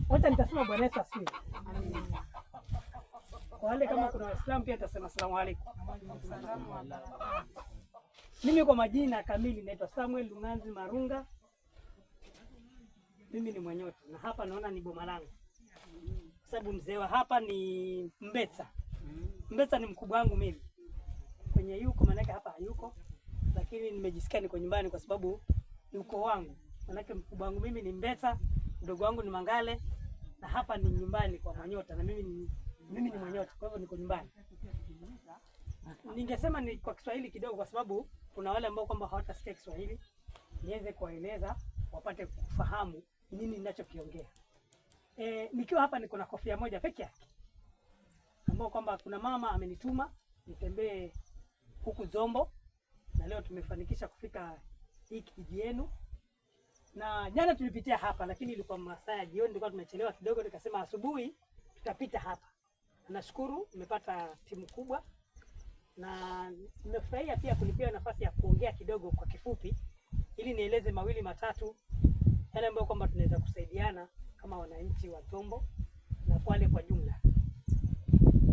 Wacha nitasema Bwana Yesu asifiwe. Kwa wale kama kuna Waislamu pia tutasema asalamu alaykum. Mimi kwa majina kamili naitwa Samuel Lunganzi Marunga. Mimi ni Mwanyoto na hapa naona ni boma langu. Sababu mzee wa hapa ni Mbetsa. Mbetsa ni mkubwa wangu mimi. Kwenye yuko manake hapa hayuko, lakini nimejisikia niko nyumbani kwa sababu yuko wangu. Manake mkubwa wangu mimi ni Mbetsa, mdogo wangu ni Mangale na hapa ni nyumbani kwa Manyota na mimi ni Manyota, kwa hivyo niko nyumbani. Ningesema ni kwa Kiswahili kidogo kwa sababu kuna wale ambao kwamba hawatasikia Kiswahili, niweze kuwaeleza wapate kufahamu nini ninachokiongea. Nikiwa hapa niko na kofia moja peke yake ambao kwamba kuna mama amenituma nitembee huku Zombo na leo tumefanikisha kufika hii kijiji yenu. Na jana tulipitia hapa lakini ilikuwa masaa ya jioni, tulikuwa tumechelewa kidogo, nikasema asubuhi tutapita hapa. Nashukuru nimepata timu kubwa na nimefurahia pia kunipewa nafasi ya kuongea kidogo kwa kifupi ili nieleze mawili matatu yale ambayo kwamba tunaweza kusaidiana kama wananchi wa Zombo na Kwale kwa jumla.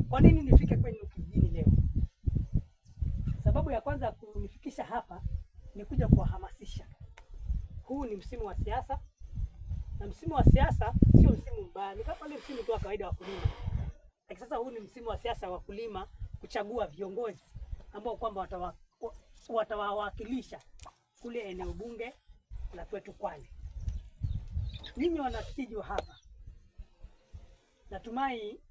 Kwa nini nifike kwenu kijijini leo? Sababu ya kwanza kunifikisha hapa ni kuja kuwahamasisha. Huu ni msimu wa siasa na msimu wa siasa sio msimu mbaya, ni kama ile msimu tu wa kawaida wa kulima. Lakini sasa huu ni msimu wa siasa wa kulima, kuchagua viongozi ambao kwamba watawawakilisha kule eneo bunge la kwetu Kwale. Ninyi wanakijiji wa hapa, natumai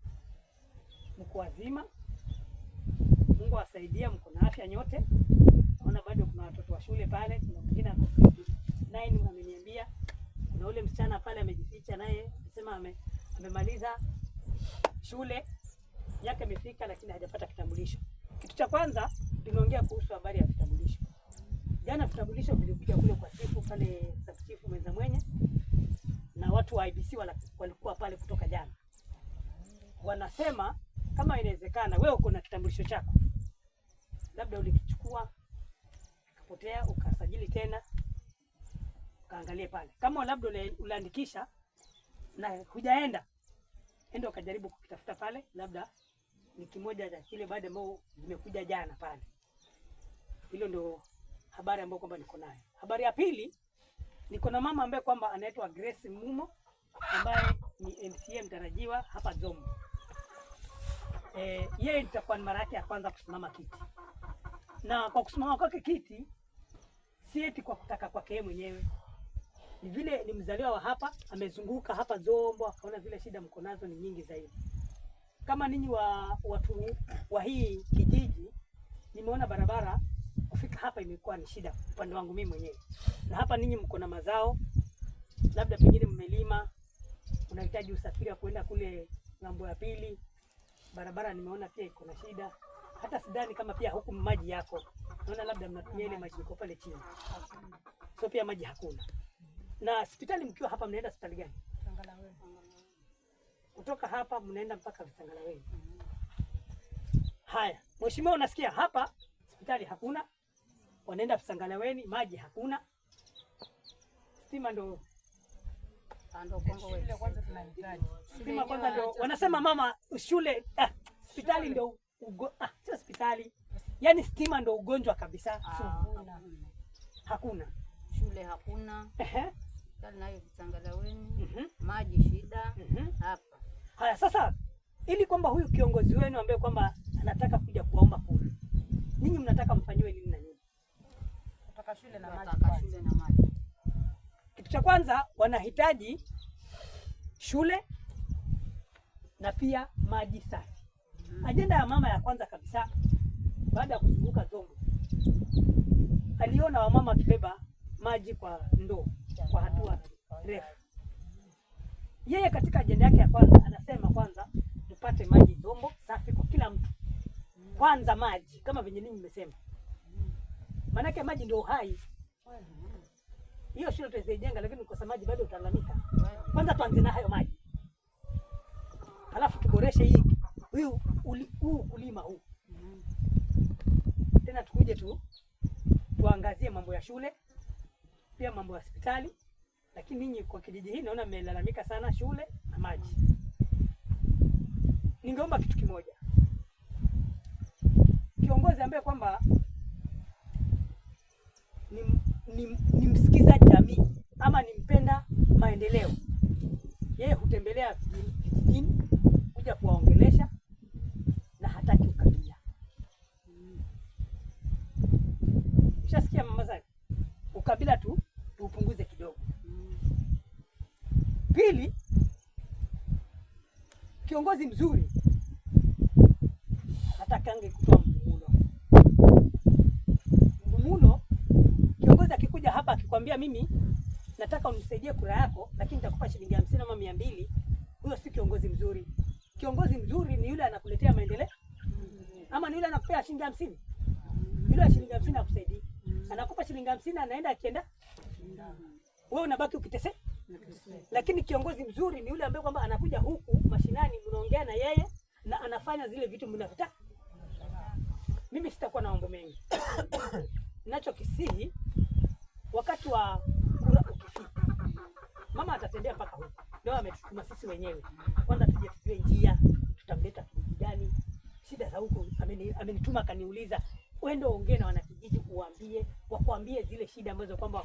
mko wazima, Mungu awasaidie, mko na afya nyote. Naona bado kuna watoto wa shule pale, kuna mwingine ako 9 ameniambia, kuna ule msichana pale amejificha naye anasema amemaliza shule yake imefika lakini hajapata kitambulisho. Kitu cha kwanza tumeongea kuhusu habari ya vitambulisho. Jana vitambulisho vilikuja kule kwa chifu pale, chifu mwenza mwenye na watu wa IBC walikuwa pale kutoka jana. Wanasema kama inawezekana wewe uko na kitambulisho chako, labda ulikichukua kapotea, ukasajili tena ukaangalie pale. Kama labda uliandikisha na hujaenda, enda ukajaribu kukitafuta pale, labda ni kimoja cha kile baada ambao zimekuja jana pale. Hilo ndio habari ambayo kwamba niko nayo. Habari ya pili, niko na mama ambaye kwamba anaitwa Grace Mumo ambaye ni MCA mtarajiwa hapa Zombo. Yeye itakuwa ni mara yake ya kwanza kusimama kiti. Na kwa kusimama kwake kiti si eti kwa kutaka kwake yeye mwenyewe. Ni vile ni mzaliwa wa hapa, amezunguka hapa Zombo, akaona vile shida mko nazo ni nyingi zaidi. Kama ninyi watu wa hii kijiji, nimeona barabara kufika hapa imekuwa ni shida upande wangu mimi mwenyewe. Na hapa ninyi mko na mazao, labda pengine mmelima, unahitaji usafiri wa kwenda kule ng'ambo ya pili. Barabara nimeona pia iko na shida. Hata sidhani kama pia huku maji yako. Naona labda mnatumia ile maji iko pale chini. So pia maji hakuna. Na hospitali mkiwa hapa mnaenda hospitali gani? Visangalaweni. Kutoka hapa mnaenda mpaka Visangalaweni. Haya, mheshimiwa unasikia hapa hospitali hakuna. Wanaenda Visangalaweni, maji hakuna. Stima ndo kwanza tunahitaji. Stima kwanza ndo wanasema mama shule hospitali ndo sio hospitali. Yaani stima ndo ugonjwa kabisa. Hakuna. Shule hakuna. Hospitali nayo Visangalaweni. Maji shida hapa. Haya sasa ili kwamba huyu kiongozi wenu ambaye kwamba anataka kuja kuomba kura. Ninyi mnataka mfanyiwe nini na nini? Nataka shule na maji. Kitu cha kwanza wanahitaji shule na pia maji safi. Ajenda ya mama ya kwanza kabisa baada ya kuzunguka Zombo, aliona wamama wakibeba maji kwa ndoo kwa hatua refu. Yeye katika ajenda yake ya kwanza anasema kwanza tupate maji Zombo safi kwa kila mtu. Kwanza maji kama venye ninyi mmesema. Maanake maji ndio uhai. Hiyo shule tuzijenga lakini kwa maji bado utalamika. Kwanza tuanze na hayo maji. Halafu tuboreshe huu kulima huu. Tena tukuje tuangazie mambo ya shule, pia mambo ya hospitali lakini ninyi kwa kijiji hii naona mmelalamika sana shule na maji. Ningeomba kitu kimoja, kiongozi ambaye kwamba ni msikiza jamii ama ni mpenda maendeleo, yeye hutembelea vijijini kuja kuwaongelesha na hataki ukabila. Ushasikia mama zangu? Ukabila tuupunguze kidogo. Pili, kiongozi mzuri hatakange kutoa mgumulo. Mgumulo, kiongozi akikuja hapa akikwambia mimi nataka unisaidie kura yako lakini nitakupa shilingi 50 ama 200, huyo si kiongozi mzuri. Kiongozi mzuri ni yule anakuletea maendeleo. Ama ni yule anakupea shilingi 50. Yule shilingi 50 akusaidii. Anakupa shilingi 50 anaenda akienda. Wewe unabaki ukiteseka. Lakini kiongozi mzuri ni yule ambaye kwamba anakuja huku mashinani, mnaongea na yeye na anafanya zile vitu mnavyotaka. Mimi sitakuwa na mambo mengi. Ninachokisihi, wakati wa kura ukifika, mama atatembea mpaka huko. Ndio ametutuma sisi wenyewe. Kwanza tujue njia, tutamleta kijiji gani, shida za huko. Amenituma akaniuliza, uende ongee na wanakijiji wakuambie zile shida ambazo kwamba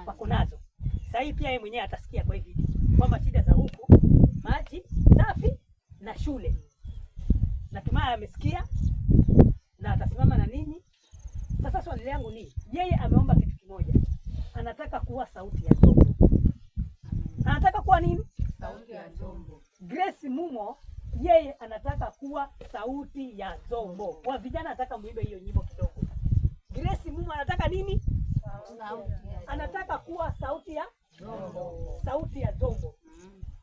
wako nazo. Sasa hii pia yeye mwenyewe atasikia kwa hivi kwamba shida za huku maji safi na shule. Natumai amesikia na atasimama na ninyi. Sasa swali langu ni, yeye ameomba kitu kimoja. Anataka kuwa sauti ya Zombo. Anataka kuwa nini? Sauti ya Zombo. Grace Mumo yeye anataka kuwa sauti ya Zombo. Kwa vijana anataka muimbe hiyo nyimbo kidogo. Grace Mumo anataka nini? Anataka kuwa sauti ya Zombo. Sauti ya Zombo.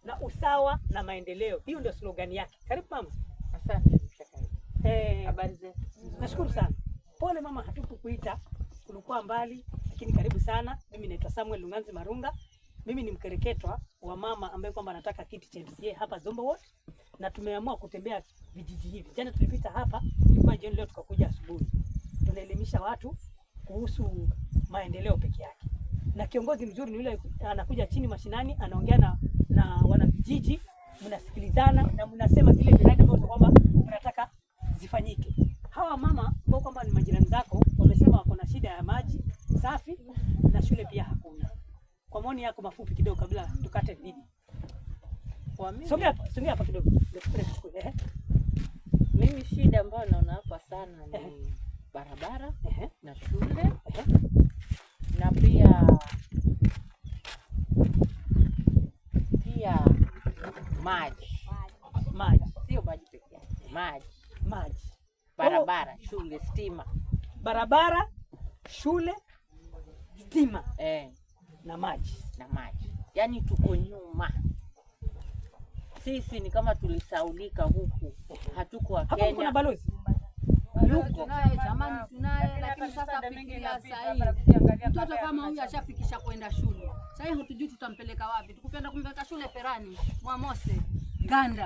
Na usawa na maendeleo. Hiyo ndio slogan yake. Karibu mama. Asante mshakaji. Habari zetu. Nashukuru sana. Pole mama, hatukukuita. Kulikuwa mbali, lakini karibu sana. Mimi naitwa Samuel Lunganzi Marunga. Mimi ni mkereketwa wa mama ambaye kwamba anataka kiti cha MCA hapa Zombo Ward, na tumeamua kutembea vijiji hivi. Jana tulipita hapa, tulikuwa jioni, leo tukakuja asubuhi. Tunaelimisha watu kuhusu maendeleo peke yake. Na kiongozi mzuri ni yule anakuja chini mashinani, anaongea na wanavijiji, mnasikilizana na mnasema zile miradi ambazo kwamba mnataka zifanyike. Hawa mama ambao kwamba ni majirani zako wamesema wako na shida ya maji safi na shule pia hakuna. Kwa maoni yako mafupi kidogo kabla tukate video. Songea hapa kidogo. Mimi shida ambayo naona hapa sana ni barabara na shule na pia maji. Sio maji pekee yake. Maji. Barabara, shule, stima. Barabara, shule, stima. Na maji. Yaani tuko nyuma. Sisi ni kama tulisaulika huku. Hatuko wa Kenya. Hapa kuna balozi. Tunaye jamani, tunaye, lakini sasa fikiria sasa hivi. Mtoto kama huyu ashafikisha kwenda shule. Sasa hivi hatujui tutampeleka wapi. Tukupenda kumpeleka shule Perani, Mwamose, Ganda.